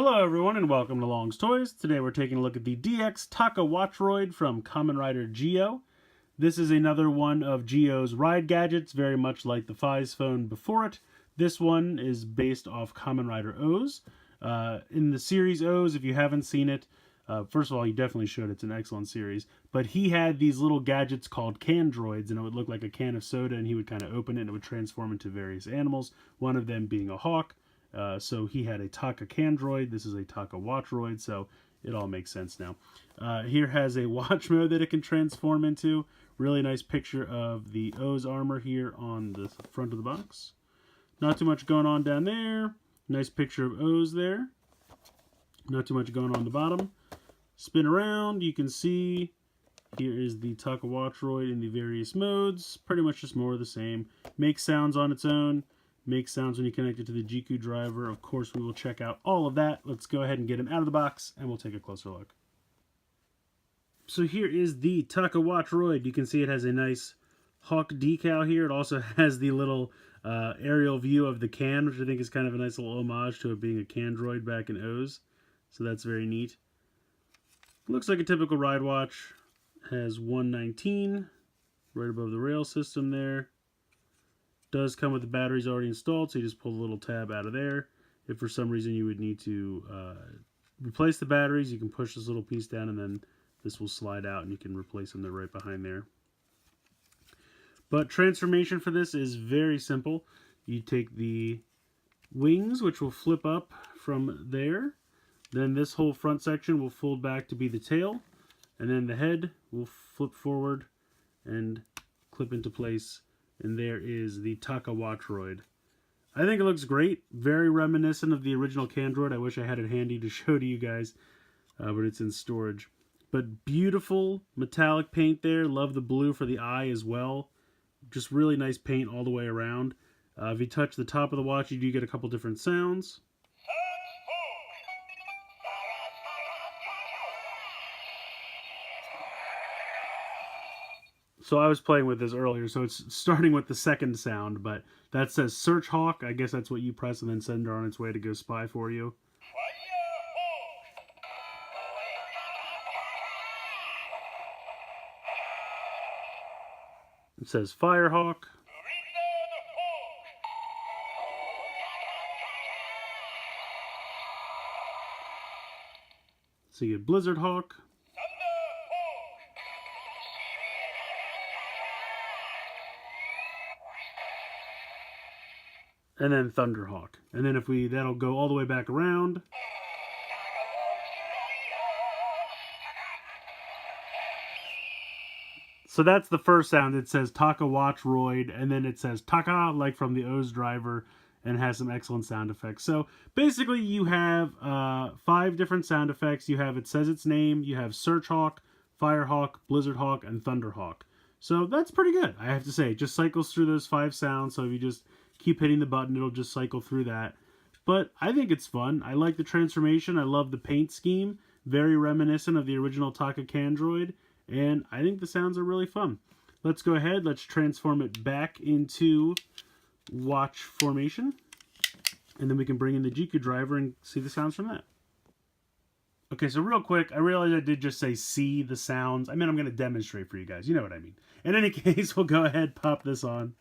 Hello everyone and welcome to Long's Toys. Today we're taking a look at the DX Taka Watchroid from Kamen Rider Geo. This is another one of Geo's ride gadgets, very much like the Fi's phone before it. This one is based off Kamen Rider O's. In the series O's, if you haven't seen it, first of all, you definitely should. It's an excellent series. But he had these little gadgets called can droids, and it would look like a can of soda, and he would kind of open it, and it would transform into various animals, one of them being a hawk. So he had a Taka can droid. This is a Taka Watchroid, so it all makes sense now. Here has a watch mode that it can transform into. Really nice picture of the O's armor here on the front of the box. Not too much going on down there. Nice picture of O's there. Not too much going on the bottom. Spin around, you can see here is the Taka Watchroid in the various modes. Pretty much just more of the same. Makes sounds on its own. Makes sounds when you connect it to the GQ driver. Of course, we will check out all of that. Let's go ahead and get him out of the box, and we'll take a closer look. So here is the Taka Watchroid. You can see it has a nice hawk decal here. It also has the little aerial view of the can, which I think is kind of a nice little homage to it being a can droid back in O's. So that's very neat. Looks like a typical ride watch. Has 119 right above the rail system there. Does come with the batteries already installed, so you just pull the little tab out of there. If for some reason you would need to replace the batteries, you can push this little piece down and then this will slide out and you can replace them. They're right behind there. But transformation for this is very simple. You take the wings, which will flip up from there. Then this whole front section will fold back to be the tail. And then the head will flip forward and clip into place. And there is the Taka Watchroid. I think it looks great. Very reminiscent of the original can droid. I wish I had it handy to show to you guys. But it's in storage. But beautiful metallic paint there. Love the blue for the eye as well. Just really nice paint all the way around. If you touch the top of the watch, you do get a couple different sounds. So I was playing with this earlier, so it's starting with the second sound, but that says Search Hawk. I guess that's what you press and then send her on its way to go spy for you. It says Firehawk. So you get Blizzard Hawk. And then Thunderhawk. And then that'll go all the way back around. So that's the first sound. It says Taka Watchroid, and then it says Taka, like from the O's driver, and has some excellent sound effects. So basically you have 5 different sound effects. You have, it says its name, you have Search Hawk, Firehawk, Blizzard Hawk, and Thunderhawk. So that's pretty good, I have to say. It just cycles through those 5 sounds, so if you just keep hitting the button, it'll just cycle through that. But I think it's fun. I like the transformation. I love the paint scheme. Very reminiscent of the original Taka can droid. And I think the sounds are really fun. Let's go ahead. Let's transform it back into watch formation. And then we can bring in the GQ driver and see the sounds from that. Okay, so real quick, I realized I did just say see the sounds. I mean, I'm going to demonstrate for you guys. You know what I mean. In any case, we'll go ahead, pop this on.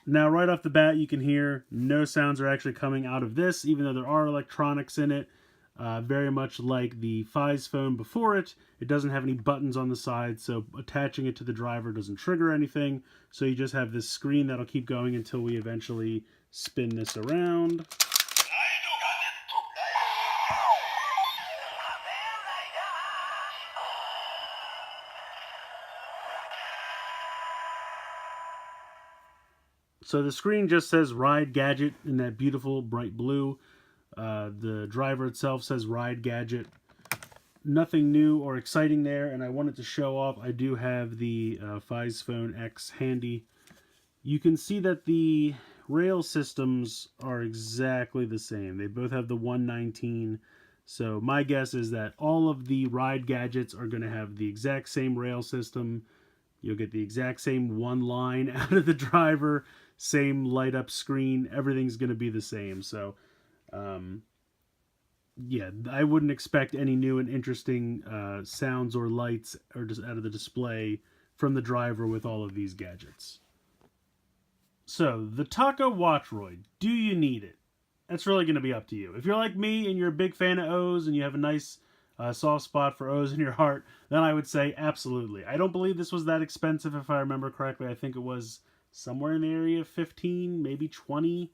Now, right off the bat, you can hear no sounds are actually coming out of this, even though there are electronics in it. Very much like the Fi's phone before it. It doesn't have any buttons on the side, so attaching it to the driver doesn't trigger anything. So you just have this screen that'll keep going until we eventually spin this around. So the screen just says Ride Gadget in that beautiful bright blue. The driver itself says Ride Gadget. Nothing new or exciting there, and I wanted to show off. I do have the Fi's Phone X handy. You can see that the rail systems are exactly the same. They both have the 119. So my guess is that all of the ride gadgets are going to have the exact same rail system. You'll get the exact same one line out of the driver, same light up screen. Everything's going to be the same. So yeah, I wouldn't expect any new and interesting sounds or lights or just out of the display from the driver with all of these gadgets. So, the Taka Watchroid, do you need it? That's really going to be up to you. If you're like me and you're a big fan of O's and you have a nice soft spot for O's in your heart, then I would say absolutely. I don't believe this was that expensive if I remember correctly. I think it was somewhere in the area of 15, maybe 20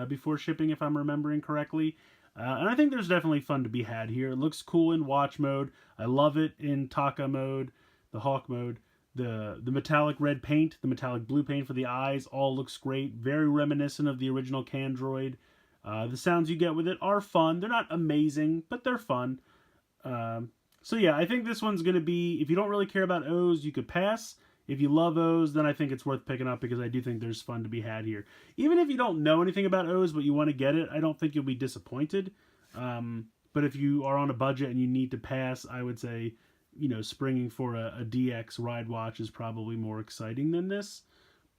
before shipping if I'm remembering correctly. And I think there's definitely fun to be had here. It looks cool in watch mode. I love it in Taka mode, the Hawk mode. The metallic red paint, the metallic blue paint for the eyes, all looks great. Very reminiscent of the original Candroid. The sounds you get with it are fun. They're not amazing, but they're fun. So yeah, I think this one's going to be, if you don't really care about O's, you could pass. If you love O's, then I think it's worth picking up because I do think there's fun to be had here. Even if you don't know anything about O's, but you want to get it, I don't think you'll be disappointed. But if you are on a budget and you need to pass, I would say, you know, springing for a DX ride watch is probably more exciting than this.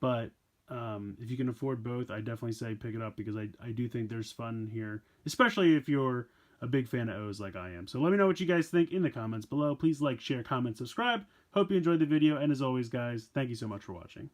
But if you can afford both, I definitely say pick it up because I do think there's fun here, especially if you're a big fan of O's like I am. So let me know what you guys think in the comments below. Please like, share, comment, subscribe. Hope you enjoyed the video, and as always, guys, thank you so much for watching.